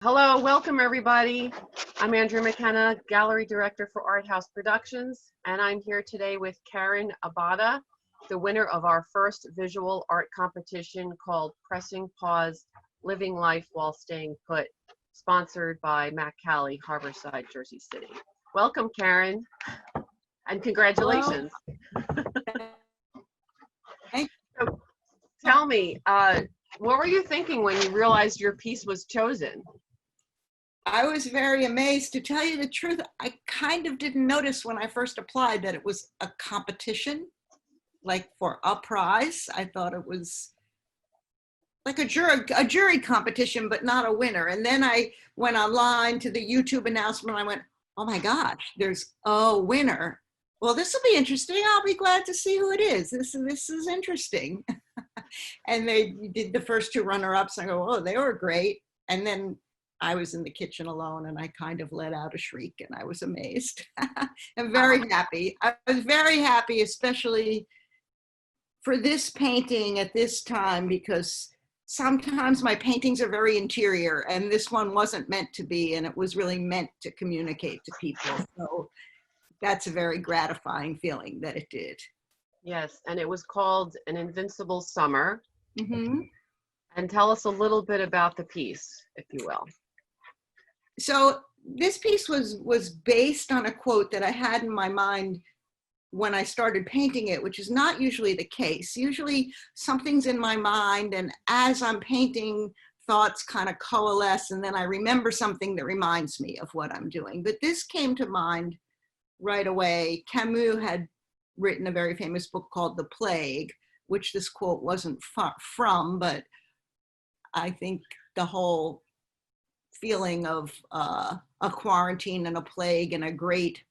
Hello, welcome everybody. I'm Andrea McKenna, Gallery Director for Art House Productions, and I'm here today with Karen Abada, the winner of our first visual art competition called Pressing Pause, Living Life While Staying Put, sponsored by Matt Calley, Harborside, Jersey City. Welcome, Karen, and congratulations. So, tell me, what were you thinking when you realized your piece was chosen? I was very amazed. To tell you the truth, I kind of didn't notice when I first applied that it was a competition, like for a prize. I thought it was like a jury competition, but not a winner. And then I went online to the YouTube announcement. I went, oh my gosh, there's a winner. Well, this will be interesting. I'll be glad to see who it is. This is interesting. And they did the first two runner-ups. I go, oh, they were great. And then I was in the kitchen alone and I kind of let out a shriek and I was amazed. I'm very happy. I was very happy, especially for this painting at this time, because sometimes my paintings are very interior and this one wasn't meant to be, and it was really meant to communicate to people. So that's a very gratifying feeling that it did. Yes, and it was called An Invincible Summer. Mm-hmm. And tell us a little bit about the piece, if you will. So this piece was based on a quote that I had in my mind when I started painting it, which is not usually the case. Usually something's in my mind, and as I'm painting, thoughts kind of coalesce, and then I remember something that reminds me of what I'm doing. But this came to mind right away. Camus had written a very famous book called The Plague, which this quote wasn't from, but I think the whole feeling of a quarantine and a plague and a great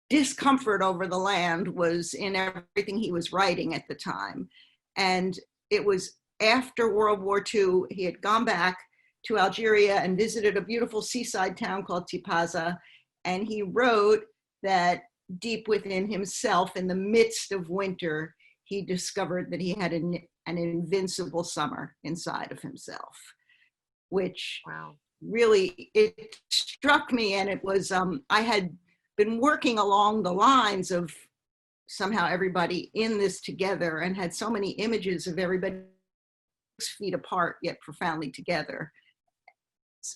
discomfort over the land was in everything he was writing at the time. And it was after World War II, he had gone back to Algeria and visited a beautiful seaside town called Tipaza. And he wrote that deep within himself, in the midst of winter, he discovered that he had an invincible summer inside of himself, which wow. Really, it struck me. And it was, I had been working along the lines of somehow everybody in this together, and had so many images of everybody 6 feet apart yet profoundly together,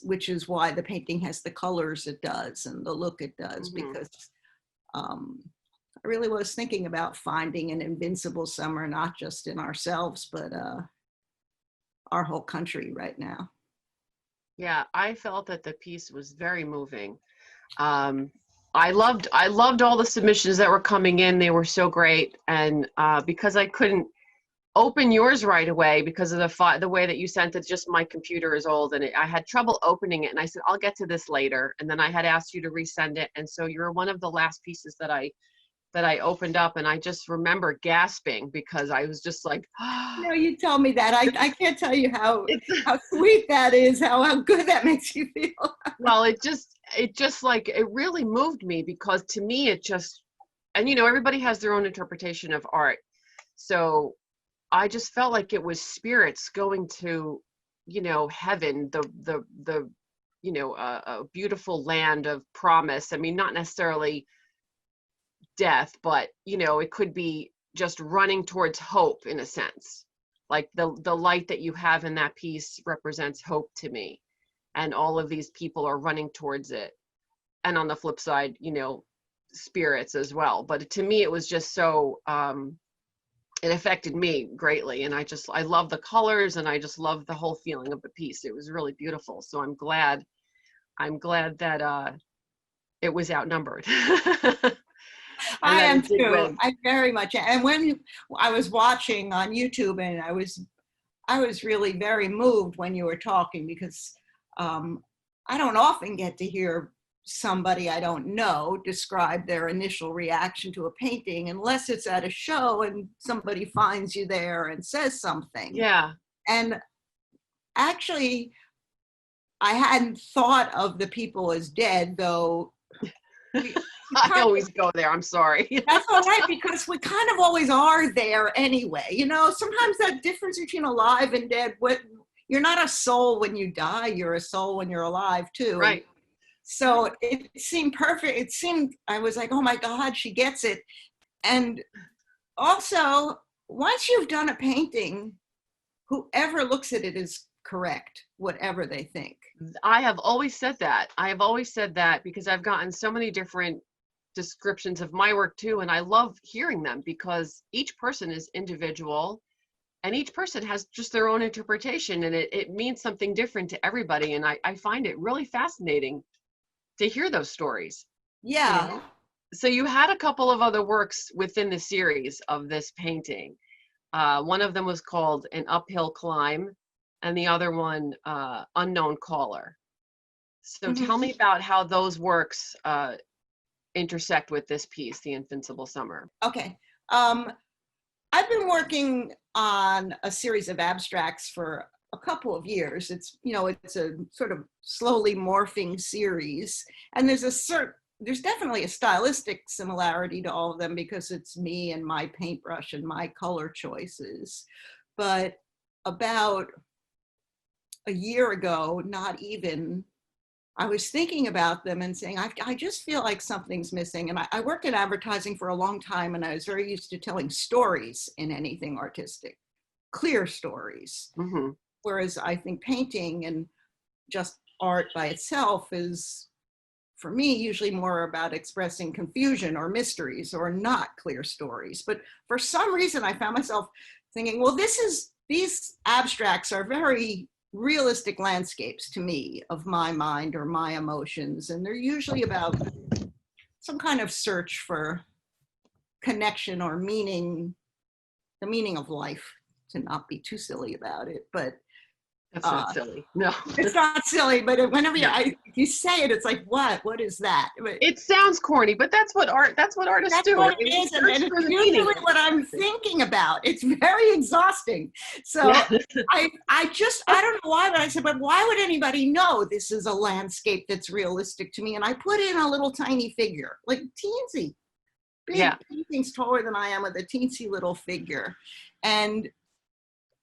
which is why the painting has the colors it does and the look it does, because I really was thinking about finding an invincible summer, not just in ourselves, but our whole country right now. Yeah, I felt that the piece was very moving. I loved all the submissions that were coming in. They were so great. And because I couldn't open yours right away because of the way that you sent it, just my computer is old and I had trouble opening it. And I said, I'll get to this later. And then I had asked you to resend it. And so you're one of the last pieces that I opened up, and I just remember gasping because I was just like, no, you tell me that. I can't tell you how sweet that is, how good that makes you feel. Well, it just like, it really moved me, because to me it just, and you know, everybody has their own interpretation of art. So I just felt like it was spirits going to, you know, heaven, the you know, a beautiful land of promise. I mean, not necessarily death, but you know, it could be just running towards hope in a sense. Like the light that you have in that piece represents hope to me, and all of these people are running towards it. And on the flip side, you know, spirits as well. But to me, it was just so it affected me greatly, and I love the colors, and I just love the whole feeling of the piece. It was really beautiful. So I'm glad that it was outnumbered. I am too. I very much. And when I was watching on YouTube, and I was really very moved when you were talking, because I don't often get to hear somebody I don't know describe their initial reaction to a painting, unless it's at a show and somebody finds you there and says something. Yeah. And actually, I hadn't thought of the people as dead, though. I always go there. I'm sorry. That's all right, because we kind of always are there anyway. You know, sometimes that difference between alive and dead, you're not a soul when you die, you're a soul when you're alive too. Right. So it seemed perfect. It seemed, I was like, oh my God, she gets it. And also, once you've done a painting, whoever looks at it is correct, whatever they think. I have always said that. I have always said that because I've gotten so many different descriptions of my work too, and I love hearing them because each person is individual and each person has just their own interpretation, and it means something different to everybody. And I find it really fascinating to hear those stories. Yeah. You know? So you had a couple of other works within the series of this painting. One of them was called An Uphill Climb, and the other one, Unknown Caller. So tell me about how those works intersect with this piece, The Invincible Summer. Okay. I've been working on a series of abstracts for a couple of years. It's, you know, it's a sort of slowly morphing series. And there's definitely a stylistic similarity to all of them because it's me and my paintbrush and my color choices. But about a year ago, not even, I was thinking about them and saying, I just feel like something's missing. And I worked in advertising for a long time, and I was very used to telling stories in anything artistic, clear stories. Mm-hmm. Whereas I think painting and just art by itself is, for me, usually more about expressing confusion or mysteries or not clear stories. But for some reason, I found myself thinking, well, these abstracts are very realistic landscapes to me of my mind or my emotions. And they're usually about some kind of search for connection or meaning, the meaning of life, to not be too silly about it. But that's not silly. No, it's not silly, but whenever you say it, it's like, what is that? But it sounds corny, but that's what artists do. What it is, and it's usually what I'm thinking about. It's very exhausting. So yeah. I don't know why, but I said, but why would anybody know this is a landscape that's realistic to me? And I put in a little tiny figure, like teensy, big paintings taller than I am with a teensy little figure. And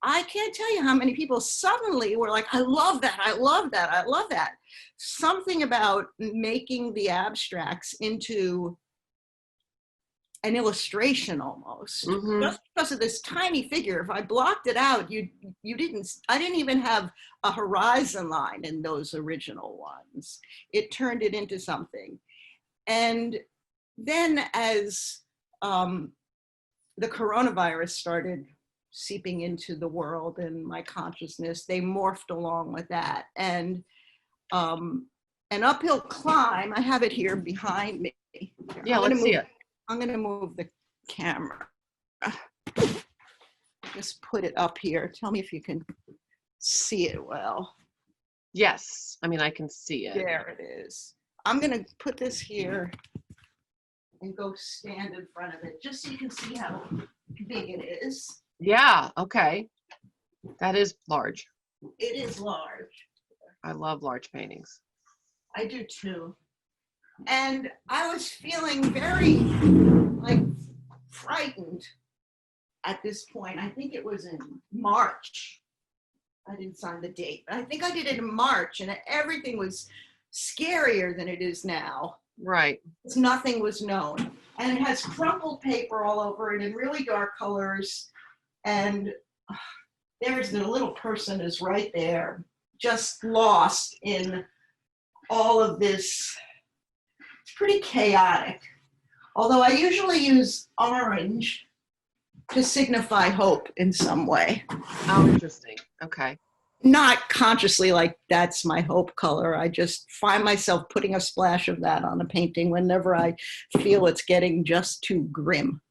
I can't tell you how many people suddenly were like, I love that, I love that, I love that. Something about making the abstracts into an illustration almost. Mm-hmm. Just because of this tiny figure. If I blocked it out, I didn't even have a horizon line in those original ones. It turned it into something. And then as the coronavirus started seeping into the world and my consciousness, they morphed along with that. And An Uphill Climb, I have it here behind me. Yeah, let's see it. I'm going to move the camera. Just put it up here. Tell me if you can see it well. Yes, I mean, I can see it. There it is. I'm going to put this here and go stand in front of it just so you can see how big it is. Yeah, okay. That is large. It is large. I love large paintings. I do too. And I was feeling very like frightened at this point. I think it was in March. I didn't sign the date, but I think I did it in March, and everything was scarier than it is now. Right. Because nothing was known. And it has crumpled paper all over it in really dark colors. And there's the little person is right there, just lost in all of this. It's pretty chaotic. Although I usually use orange to signify hope in some way. Oh, interesting. Okay. Not consciously like that's my hope color. I just find myself putting a splash of that on a painting whenever I feel it's getting just too grim.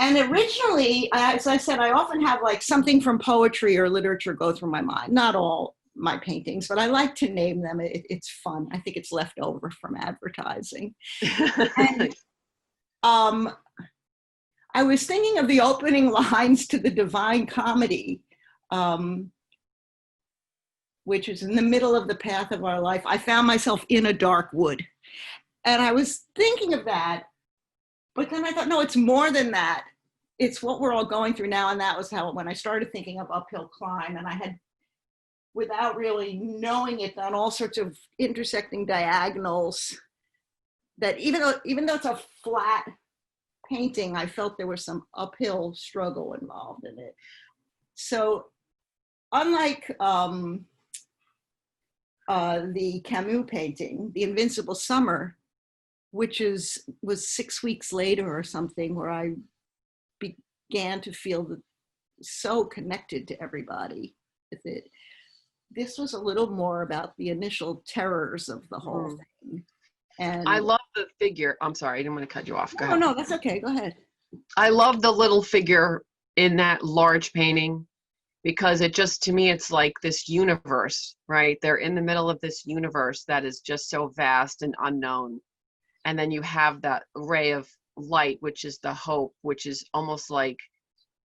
And originally, as I said, I often have like something from poetry or literature go through my mind. Not all my paintings, but I like to name them. It's fun. I think it's left over from advertising. And, I was thinking of the opening lines to the Divine Comedy, which is in the middle of the path of our life. I found myself in a dark wood. And I was thinking of that, but then I thought, no, it's more than that. it's what we're all going through now. And that was how, when I started thinking of Uphill Climb, and I had, without really knowing it, done all sorts of intersecting diagonals that even though it's a flat painting, I felt there was some uphill struggle involved in it. So unlike the Camus painting, The Invincible Summer, which was 6 weeks later or something, where I began to feel so connected to everybody with it. This was a little more about the initial terrors of the whole thing. And I love the figure. I'm sorry, I didn't want to cut you off. Go ahead. No, that's okay. Go ahead. I love the little figure in that large painting, because it just, to me, it's like this universe, right? They're in the middle of this universe that is just so vast and unknown. And then you have that ray of light, which is the hope, which is almost like,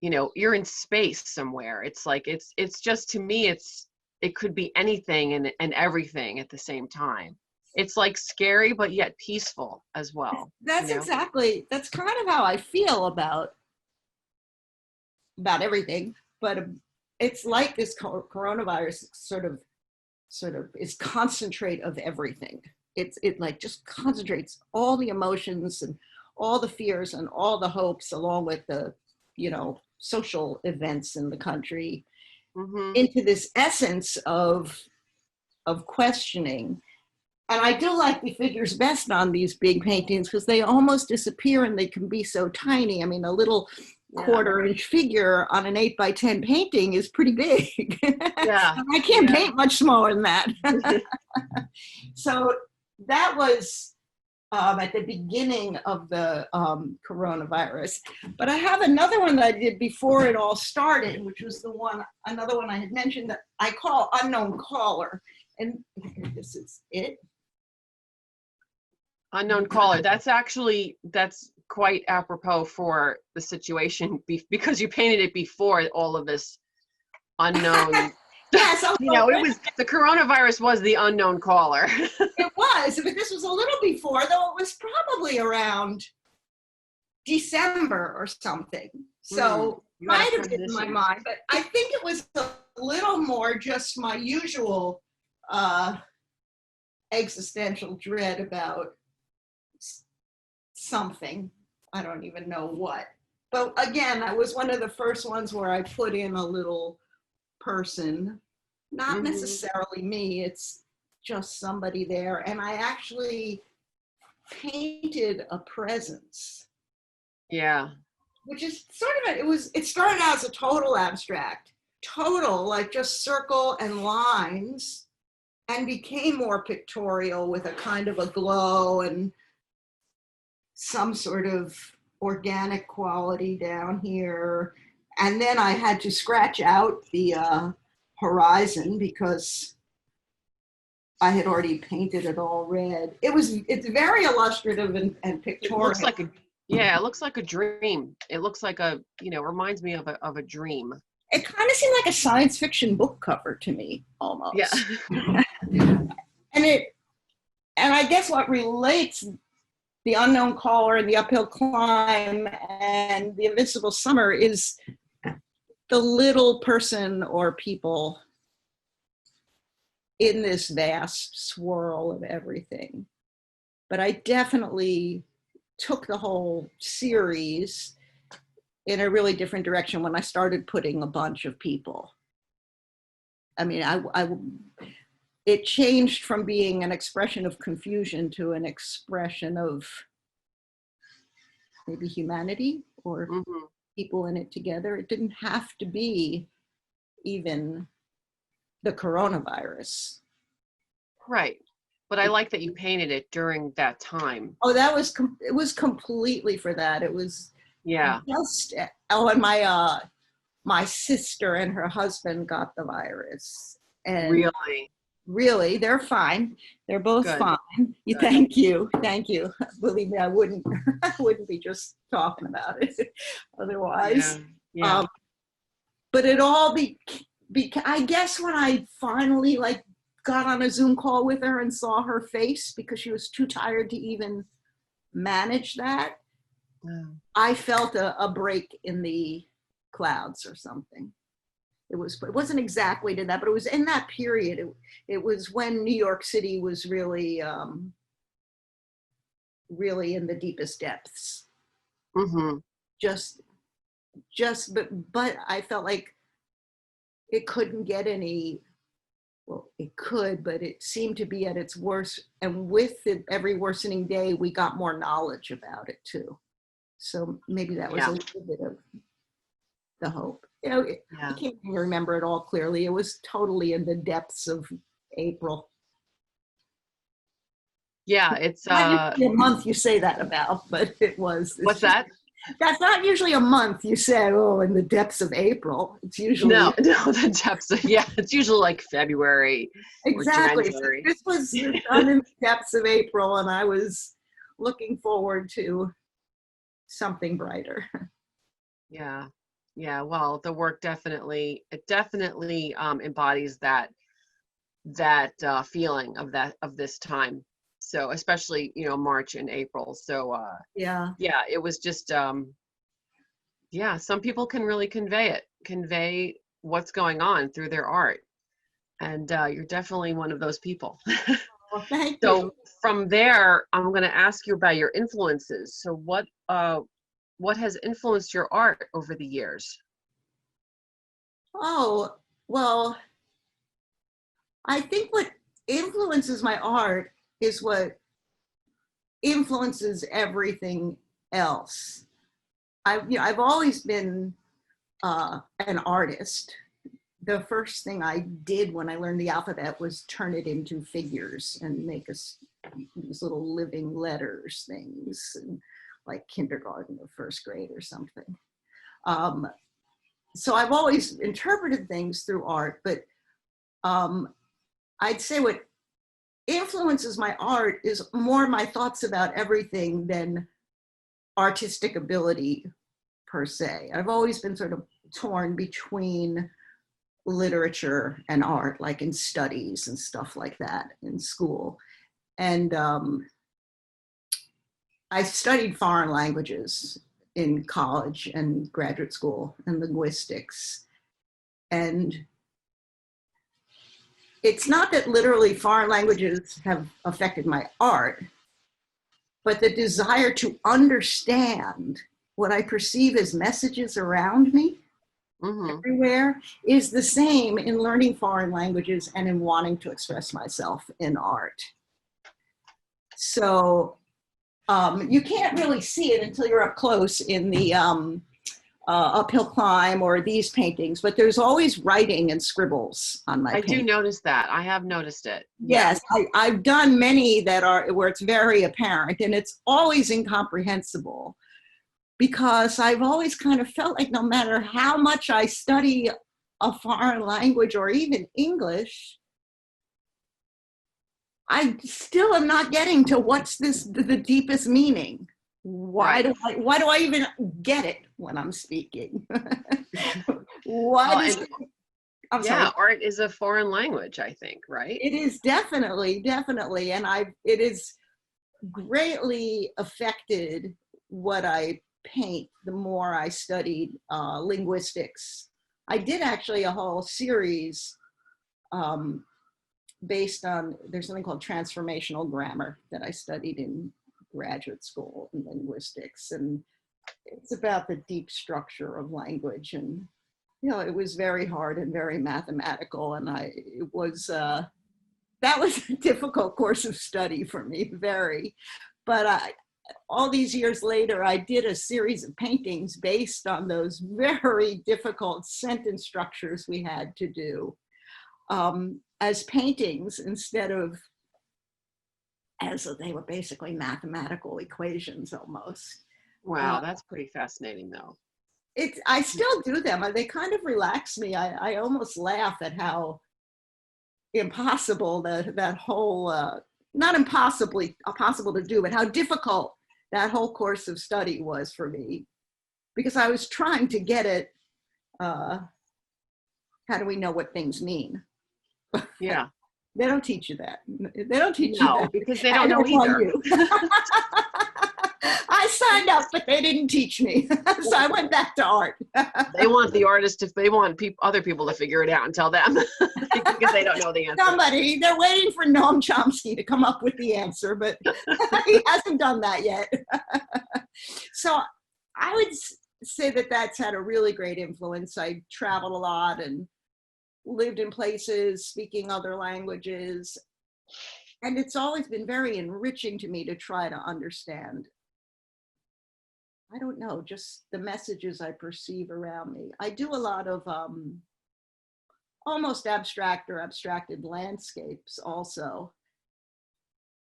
you know, you're in space somewhere. It's like, it's just, to me, it could be anything and everything at the same time. It's like scary, but yet peaceful as well. That's, you know? exactly, that's kind of how I feel about everything. But it's like this coronavirus sort of is concentrate of everything. It like just concentrates all the emotions and all the fears and all the hopes, along with the, you know, social events in the country, into this essence of questioning. And I do like the figures best on these big paintings, because they almost disappear and they can be so tiny. I mean, a little quarter-inch figure on an 8x10 painting is pretty big. Yeah. I can't paint much smaller than that. So that was at the beginning of the coronavirus. But I have another one that I did before it all started, which was another one I had mentioned, that I call Unknown Caller. And this is it. Unknown Caller. That's quite apropos for the situation, because you painted it before all of this unknown. Yes, you know, it was, the coronavirus was the unknown caller. It was, but this was a little before, though it was probably around December or something. So might have been in my mind, but I think it was a little more just my usual existential dread about something. I don't even know what. But again, I was one of the first ones where I put in a little person, not necessarily me, it's just somebody there. And I actually painted a presence. Yeah. Which is sort of, it started out as a total abstract, like just circle and lines, and became more pictorial with a kind of a glow and some sort of organic quality down here. And then I had to scratch out the horizon because I had already painted it all red. It's very illustrative and pictorial. It looks like a dream. It looks like reminds me of a dream. It kind of seemed like a science fiction book cover to me, almost. Yeah. And I guess what relates the Unknown Caller and the Uphill Climb and the Invincible Summer is the little person or people in this vast swirl of everything. But I definitely took the whole series in a really different direction when I started putting a bunch of people. I mean, it changed from being an expression of confusion to an expression of maybe humanity or people in it together. It didn't have to be even the coronavirus. Right. But I like that you painted it during that time. Oh, it was completely for that. It was just, and my sister and her husband got the virus. And really, they're fine. They're both fine. Good. Thank you. Believe me, I wouldn't be just talking about it otherwise. Yeah. But it all I guess when I finally got on a Zoom call with her and saw her face, because she was too tired to even manage that, Mm. I felt a break in the clouds or something. It wasn't exactly to that, but it was in that period. It was when New York City was really, really in the deepest depths. Mm-hmm. Just, but I felt like it couldn't get any, well, it could, but it seemed to be at its worst. And with it, every worsening day, we got more knowledge about it too. So maybe that was Yeah. a little bit of the hope. You know, I Yeah. can't even remember it all clearly. It was totally in the depths of April. Yeah, it's Not usually a month you say that about, but it was. what's that? That's not usually a month you say, oh, in the depths of April. It's usually. No, the depths of, yeah, it's usually like February or Exactly. So January. this was done in the depths of April, and I was looking forward to something brighter. Yeah. Yeah. Well, the work definitely embodies that feeling of this time. So especially, March and April. So Yeah. yeah, it was just yeah, some people can really convey what's going on through their art. And you're definitely one of those people. Well, thank you. So from there, I'm going to ask you about your influences. So what has influenced your art over the years? Oh, well, I think what influences my art is what influences everything else. I've always been an artist. The first thing I did when I learned the alphabet was turn it into figures and make us these little living letters things, like kindergarten or first grade or something. So I've always interpreted things through art, but I'd say what influences my art is more my thoughts about everything than artistic ability per se. I've always been sort of torn between literature and art, like in studies and stuff like that in school. And I studied foreign languages in college and graduate school and linguistics. And it's not that literally foreign languages have affected my art, but the desire to understand what I perceive as messages around me everywhere is the same in learning foreign languages and in wanting to express myself in art. So you can't really see it until you're up close in the uphill climb or these paintings, but there's always writing and scribbles on my painting. I do notice that. I have noticed it. Yes, I've done many that are where it's very apparent, and it's always incomprehensible because I've always kind of felt like no matter how much I study a foreign language or even English, I still am not getting to what's the deepest meaning. Why do I even get it when I'm speaking? I'm sorry. Art is a foreign language, I think, right? It is definitely, and it is greatly affected what I paint the more I studied linguistics. I did actually a whole series based on, there's something called Transformational Grammar that I studied in graduate school in linguistics, and it's about the deep structure of language. And it was very hard and very mathematical, and that was a difficult course of study for me, very. But all these years later, I did a series of paintings based on those very difficult sentence structures we had to do as paintings instead of as they were basically mathematical equations almost. Wow, that's pretty fascinating though. I still do them. They kind of relax me. I almost laugh at how impossible that whole, not impossible to do, but how difficult that whole course of study was for me, because I was trying to get it, how do we know what things mean? Yeah. They don't teach you that. They don't teach you No, that. because they don't know either. I signed up, but they didn't teach me. So I went back to art. They want the artist, if they want other people to figure it out and tell them because they don't know the answer. Somebody, they're waiting for Noam Chomsky to come up with the answer, but he hasn't done that yet. So I would say that that's had a really great influence. I traveled a lot and lived in places speaking other languages. And it's always been very enriching to me to try to understand, I don't know, just the messages I perceive around me. I do a lot of almost abstract or abstracted landscapes also.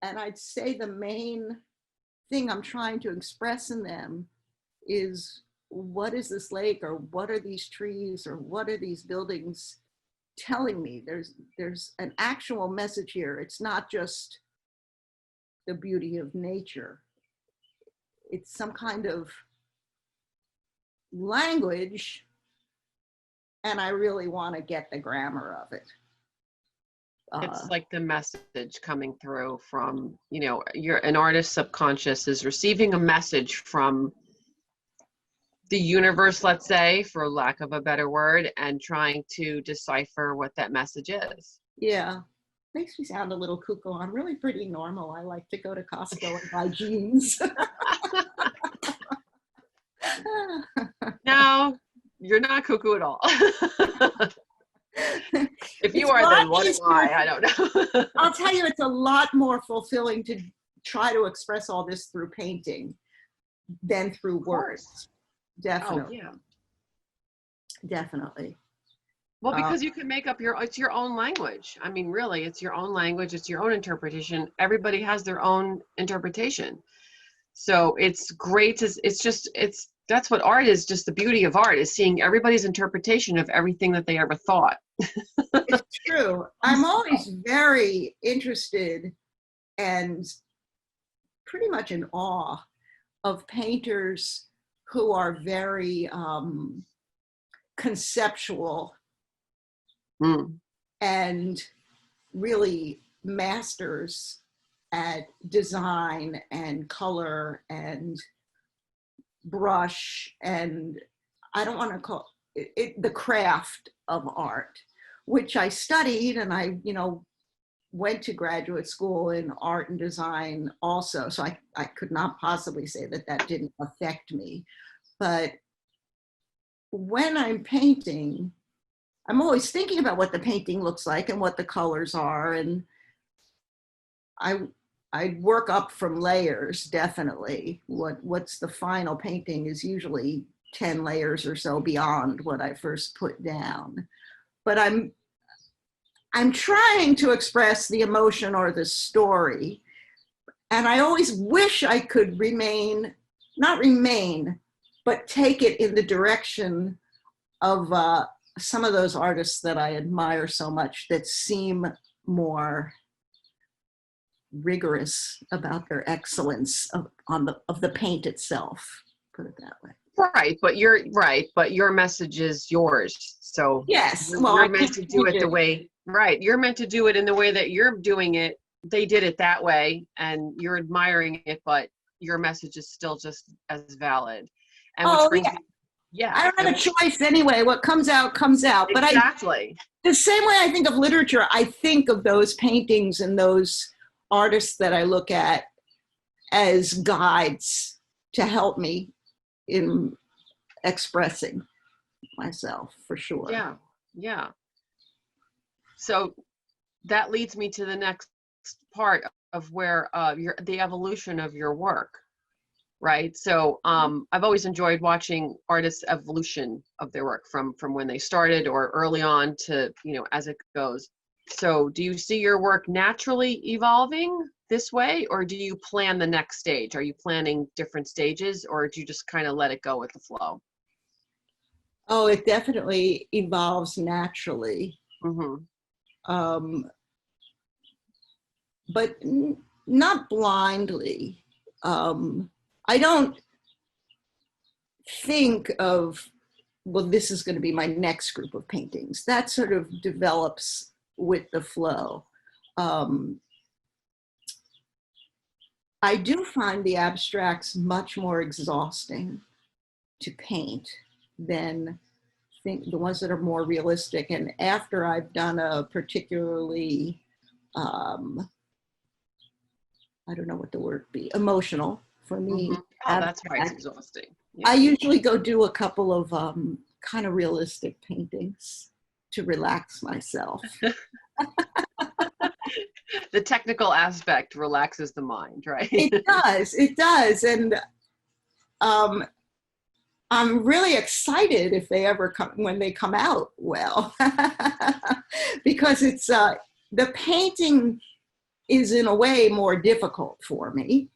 And I'd say the main thing I'm trying to express in them is, what is this lake, or what are these trees, or what are these buildings telling me? There's an actual message here. It's not just the beauty of nature. It's some kind of language, and I really want to get the grammar of it. It's like the message coming through from, an artist's subconscious is receiving a message from the universe, let's say, for lack of a better word, and trying to decipher what that message is. Yeah. Makes me sound a little cuckoo. I'm really pretty normal. I like to go to Costco and buy jeans. No, you're not cuckoo at all. If you are, then what am I? I don't know. I'll tell you, it's a lot more fulfilling to try to express all this through painting than through words. Definitely. Oh, yeah. Definitely. Well, because you can make up it's your own language. I mean, really, it's your own language. It's your own interpretation. Everybody has their own interpretation. So it's great. That's what art is. Just the beauty of art is seeing everybody's interpretation of everything that they ever thought. It's true. I'm always very interested and pretty much in awe of painters who are very conceptual and really masters at design and color and brush, and I don't want to call it the craft of art, which I studied, and I went to graduate school in art and design also, so I could not possibly say that didn't affect me. But when I'm painting, I'm always thinking about what the painting looks like and what the colors are, and I work up from layers, definitely. What's the final painting is usually 10 layers or so beyond what I first put down. But I'm trying to express the emotion or the story. And I always wish I could not remain, but take it in the direction of some of those artists that I admire so much, that seem more rigorous about their excellence of the paint itself, put it that way. Right, but your message is yours. So yes, you're meant to do it the way, right. You're meant to do it in the way that you're doing it. They did it that way and you're admiring it, but your message is still just as valid. And which brings me, yeah. I don't have a choice anyway. What comes out, comes out. Exactly. But the same way I think of literature, I think of those paintings and those artists that I look at as guides to help me in expressing myself, for sure. Yeah, yeah. So that leads me to the next part of where the evolution of your work, right? So I've always enjoyed watching artists' evolution of their work from when they started or early on to, as it goes. So do you see your work naturally evolving this way, or do you plan the next stage? Are you planning different stages, or do you just kind of let it go with the flow? Oh, it definitely evolves naturally. But not blindly. I don't think of, well, this is going to be my next group of paintings. That sort of develops with the flow. I do find the abstracts much more exhausting to paint than the ones that are more realistic. And after I've done a particularly, I don't know what the word be, emotional for me. Mm-hmm. Oh, that's why it's exhausting. Yeah. I usually go do a couple of kind of realistic paintings to relax myself. The technical aspect relaxes the mind, right? It does. And I'm really excited if they ever come, when they come out well, because it's, the painting is in a way more difficult for me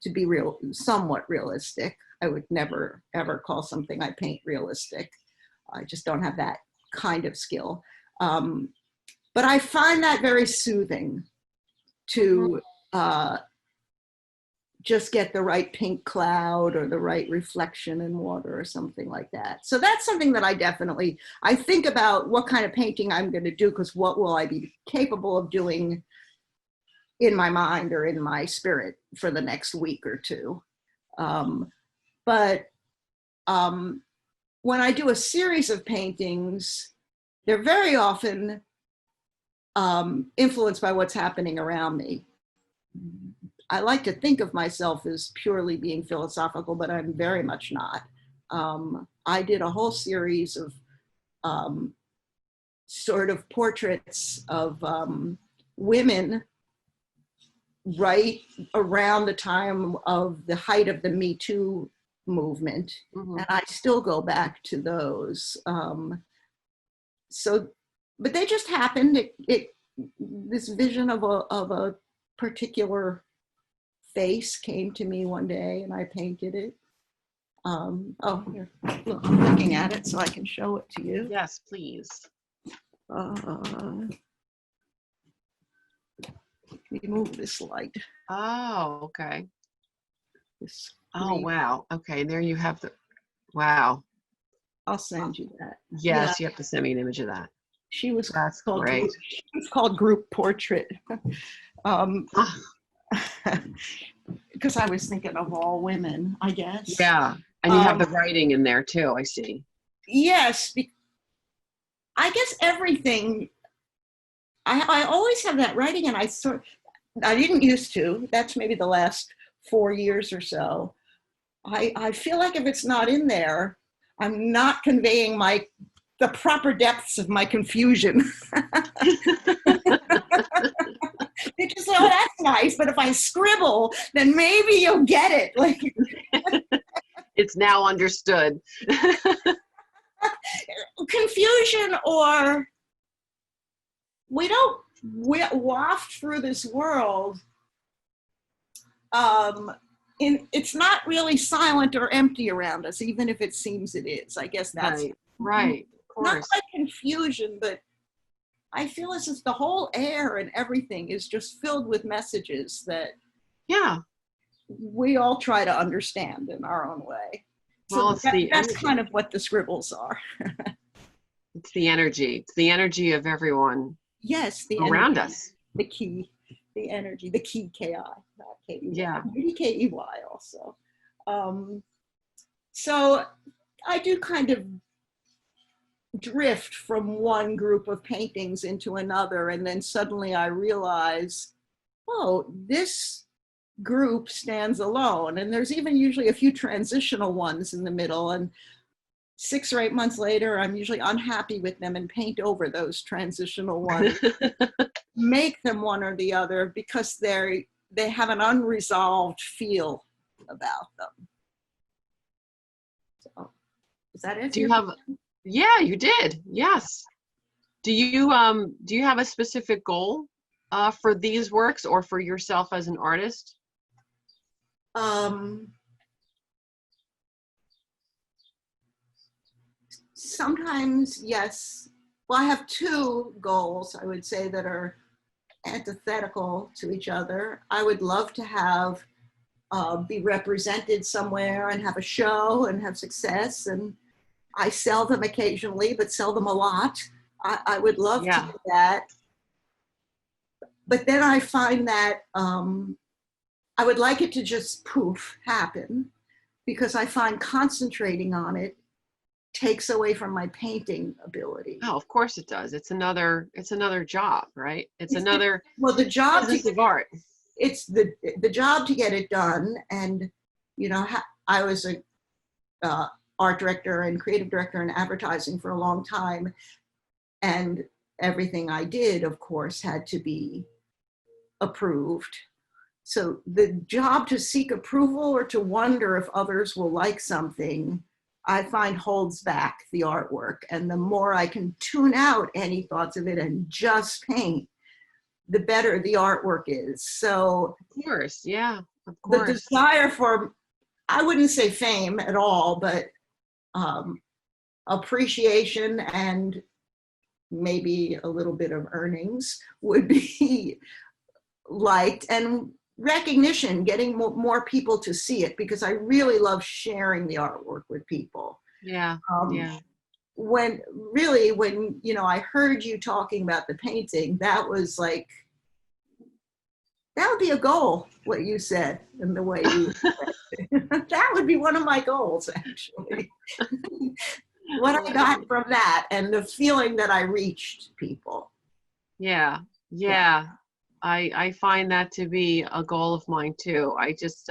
to be somewhat realistic. I would never ever call something I paint realistic. I just don't have that kind of skill. But I find that very soothing to just get the right pink cloud or the right reflection in water or something like that. So that's something that I think about what kind of painting I'm going to do, because what will I be capable of doing in my mind or in my spirit for the next week or two. But when I do a series of paintings, they're very often influenced by what's happening around me. I like to think of myself as purely being philosophical, but I'm very much not. I did a whole series of sort of portraits of women right around the time of the height of the Me Too movement. Mm-hmm. And I still go back to those. But they just happened. This vision of a particular face came to me one day, and I painted it. Here, look, I'm looking at it so I can show it to you. Yes, please. Remove this light. Oh, okay. Oh, wow. Okay, there you have wow. I'll send you that. Yes, yeah. You have to send me an image of that. That's great. She was called Group Portrait. Because I was thinking of all women, I guess. Yeah, and you have the writing in there too, I see. Yes, I guess everything, I always have that writing, and I didn't used to. That's maybe the last 4 years or so. I feel like if it's not in there, I'm not conveying the proper depths of my confusion. They just say, oh, that's nice, but if I scribble, then maybe you'll get it. Like, it's now understood. Confusion, or we don't waft through this world. It's not really silent or empty around us, even if it seems it is. I guess that's right. Of course. Not like confusion, but I feel as if the whole air and everything is just filled with messages that we all try to understand in our own way. Well, so that's kind of what the scribbles are. It's the energy. It's the energy of everyone. Yes, the around energy, us. The energy, the key, K-I, not K-E-Y. Yeah. Maybe K-E-Y also. So I do kind of drift from one group of paintings into another, and then suddenly I realize, oh, this group stands alone, and there's even usually a few transitional ones in the middle, and 6 or 8 months later I'm usually unhappy with them and paint over those transitional ones. Make them one or the other, because they have an unresolved feel about them. So is that it? Do you have Yeah, you did. Yes. Do you have a specific goal for these works, or for yourself as an artist? Sometimes, yes. Well, I have 2 goals, I would say, that are antithetical to each other. I would love to have be represented somewhere and have a show and have success, and I sell them occasionally, but sell them a lot. I would love to do that. But then I find that I would like it to just poof happen, because I find concentrating on it takes away from my painting ability. Oh, of course it does. It's another job, right? It's another Well, the job business of art. it's the job to get it done. And you know, I was a art director and creative director in advertising for a long time, and everything I did, of course, had to be approved. So the job to seek approval or to wonder if others will like something, I find holds back the artwork. And the more I can tune out any thoughts of it and just paint, the better the artwork is. So Of course, yeah, of the course. desire for, I wouldn't say fame at all, but appreciation and maybe a little bit of earnings would be liked, and recognition, getting more people to see it, because I really love sharing the artwork with people. Yeah, yeah. When you know, I heard you talking about the painting, that was like, that would be a goal, what you said and the way you said it. That would be one of my goals, actually. What I got from that and the feeling that I reached people. Yeah, yeah. I find that to be a goal of mine too. I just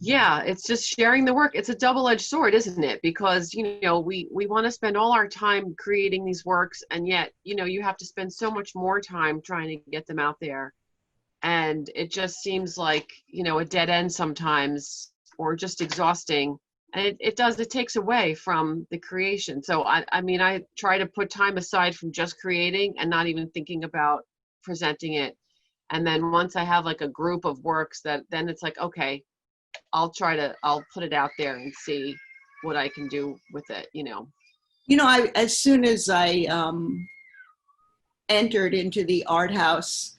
yeah, it's just sharing the work. It's a double-edged sword, isn't it? Because, you know, we want to spend all our time creating these works, and yet, you know, you have to spend so much more time trying to get them out there. And it just seems like, you know, a dead end sometimes, or just exhausting. And it takes away from the creation. So I mean, I try to put time aside from just creating and not even thinking about presenting it. And then once I have like a group of works, that then it's like, okay, I'll put it out there and see what I can do with it, you know. You know, as soon as I entered into the art house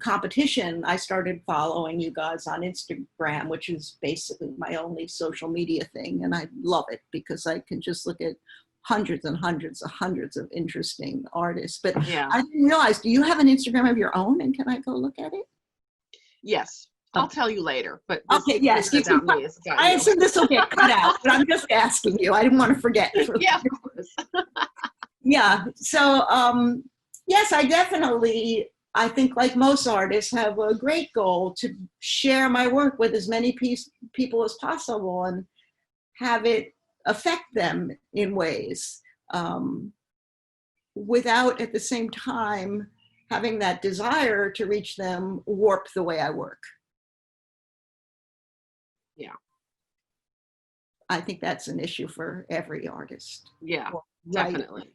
competition, I started following you guys on Instagram, which is basically my only social media thing. And I love it because I can just look at hundreds and hundreds of interesting artists. But Yeah. I didn't realize, do you have an Instagram of your own? And can I go look at it? Yes. I'll tell you later, but this okay, yes, isn't about me. It's about I you. assume this will get cut out, but I'm just asking you. I didn't want to forget. Yeah, of course. Yeah. So, yes, I think like most artists, have a great goal to share my work with as many people as possible and have it affect them in ways, without at the same time having that desire to reach them warp the way I work. Yeah. I think that's an issue for every artist. Yeah, or definitely.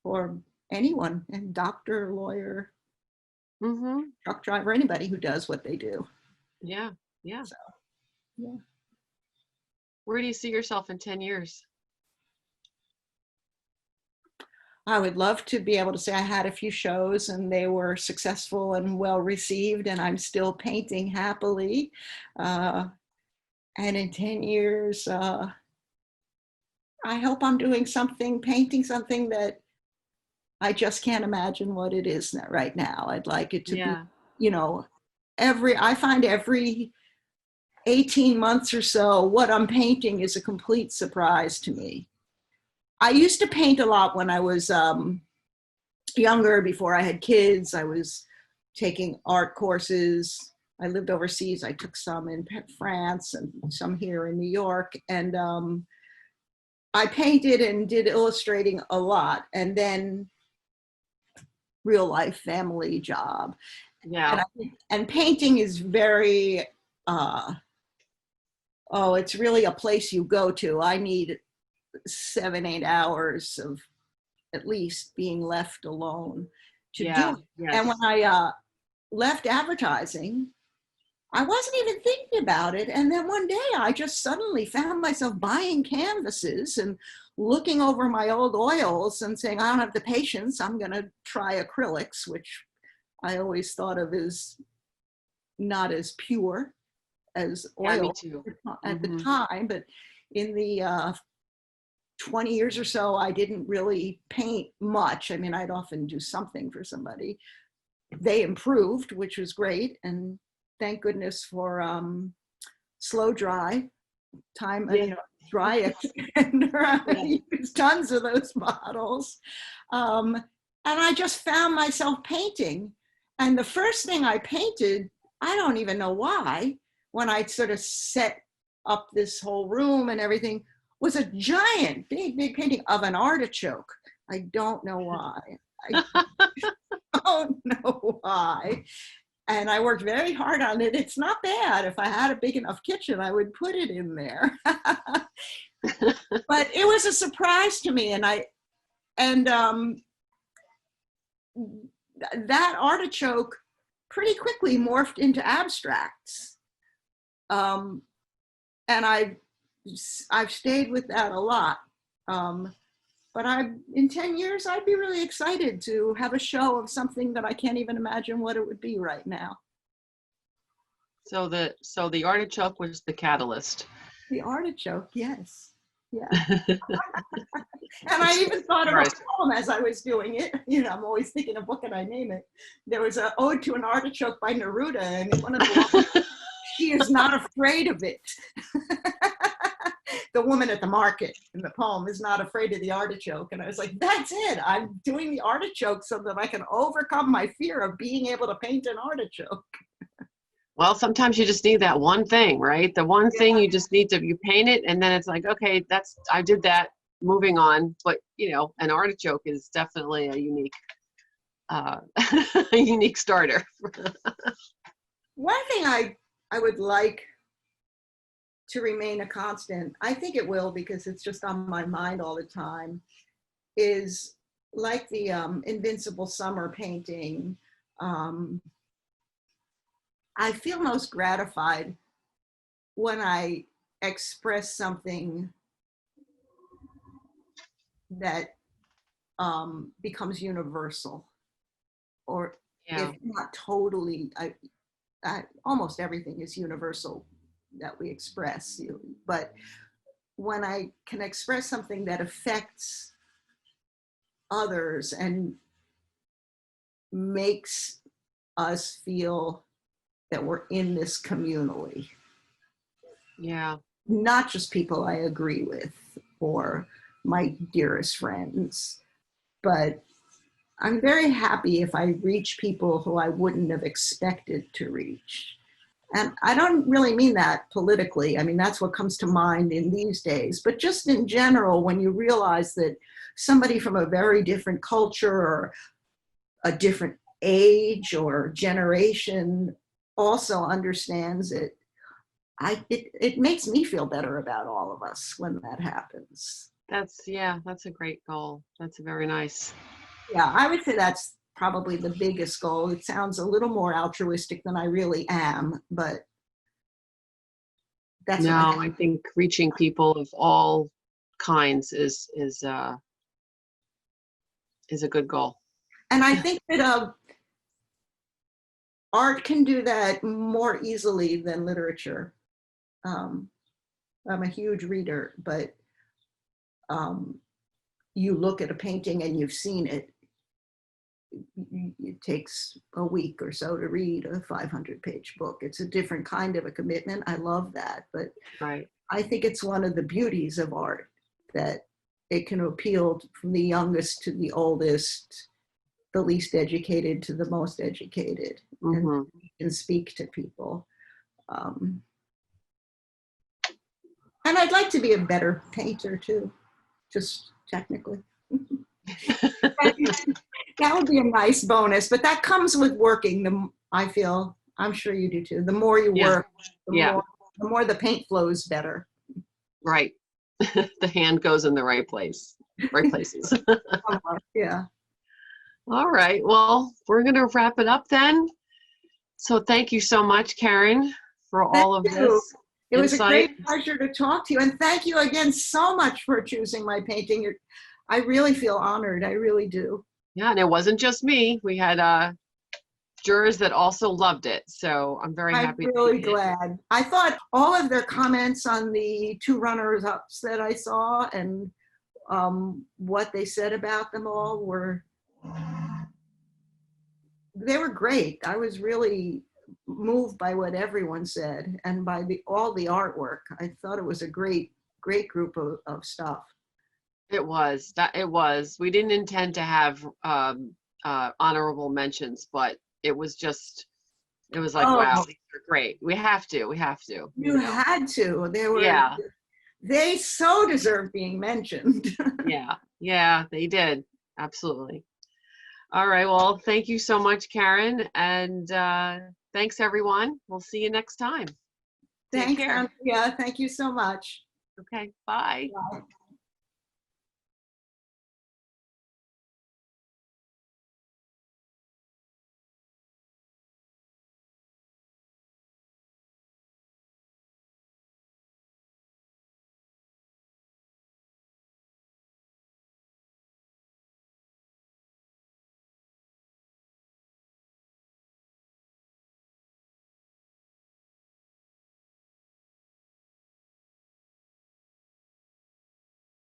Or anyone, and doctor, lawyer, Mm-hmm. truck driver, anybody who does what they do. Yeah, yeah. So, yeah. Where do you see yourself in 10 years? I would love to be able to say I had a few shows and they were successful and well received, and I'm still painting happily. And in 10 years, I hope I'm doing something, painting something that I just can't imagine what it is right now. I'd like it to be, you know, I find every 18 months or so, what I'm painting is a complete surprise to me. I used to paint a lot when I was younger, before I had kids. I was taking art courses. I lived overseas. I took some in France and some here in New York. And I painted and did illustrating a lot. And then real life family job. Yeah. And painting is very, it's really a place you go to. I need 7-8 hours of at least being left alone to do it. Yes. And when I left advertising, I wasn't even thinking about it. And then one day I just suddenly found myself buying canvases and looking over my old oils and saying, I don't have the patience. I'm going to try acrylics, which I always thought of as not as pure as oil at the time. But in the 20 years or so, I didn't really paint much. I mean, I'd often do something for somebody. they improved, which was great. And thank goodness for slow dry time, Yeah. dry extender. I used tons of those bottles. And I just found myself painting. And the first thing I painted, I don't even know why, when I sort of set up this whole room and everything, was a giant, big painting of an artichoke. I don't know why. I don't know why. And I worked very hard on it. It's not bad. If I had a big enough kitchen, I would put it in there. But it was a surprise to me. And that artichoke pretty quickly morphed into abstracts. And I've stayed with that a lot. But in 10 years, I'd be really excited to have a show of something that I can't even imagine what it would be right now. So the artichoke was the catalyst. The artichoke, yes. Yeah. And I even thought of a poem as I was doing it. I'm always thinking of what can I name it. There was an ode to an artichoke by Neruda, and one of the lines, she is not afraid of it. The woman at the market in the poem is not afraid of the artichoke. And I was like, that's it. I'm doing the artichoke so that I can overcome my fear of being able to paint an artichoke. Well, sometimes you just need that one thing, right? The one thing you just need to, you paint it, and then it's like, okay, I did that, moving on. But, an artichoke is definitely a unique, a unique starter. One thing I would like to remain a constant, I think it will because it's just on my mind all the time, is like the Invincible Summer painting. I feel most gratified when I express something that becomes universal, or if not totally, almost everything is universal that we express, but when I can express something that affects others and makes us feel that we're in this communally. Yeah. Not just people I agree with or my dearest friends, but I'm very happy if I reach people who I wouldn't have expected to reach. And I don't really mean that politically. I mean, that's what comes to mind in these days. But just in general, when you realize that somebody from a very different culture or a different age or generation also understands it, it makes me feel better about all of us when that happens. That's a great goal. That's very nice. Yeah, I would say that's probably the biggest goal. It sounds a little more altruistic than I really am, but that's I think reaching people of all kinds is a good goal. And I think that art can do that more easily than literature. I'm a huge reader, but you look at a painting and you've seen it. It takes a week or so to read a 500-page book. It's a different kind of a commitment. I love that, but right. I think it's one of the beauties of art that it can appeal from the youngest to the oldest, the least educated to the most educated, and can speak to people. And I'd like to be a better painter too, just technically. That would be a nice bonus, but that comes with working. I feel, I'm sure you do too. The more you work, the more the paint flows better. Right. The hand goes in the right place, right places. Yeah. All right. Well, we're going to wrap it up then. So thank you so much, Karen, for all of this. It was a great pleasure to talk to you. And thank you again so much for choosing my painting. I really feel honored. I really do. Yeah, and it wasn't just me. We had jurors that also loved it. So I'm very happy. I'm really glad. I thought all of their comments on the two runners-ups that I saw and what they said about them all were they were great. I was really moved by what everyone said and by all the artwork. I thought it was a great group of stuff. It was that it was. We didn't intend to have honorable mentions, but it was just. It was like, Oh, wow, these are great. We have to. We have to. you had to. Yeah. They so deserve being mentioned. Yeah. Yeah. They did. Absolutely. All right. Well, thank you so much, Karen, and thanks everyone. We'll see you next time. Take Thanks, care. Andrea. Thank you so much. Okay. Bye. Bye.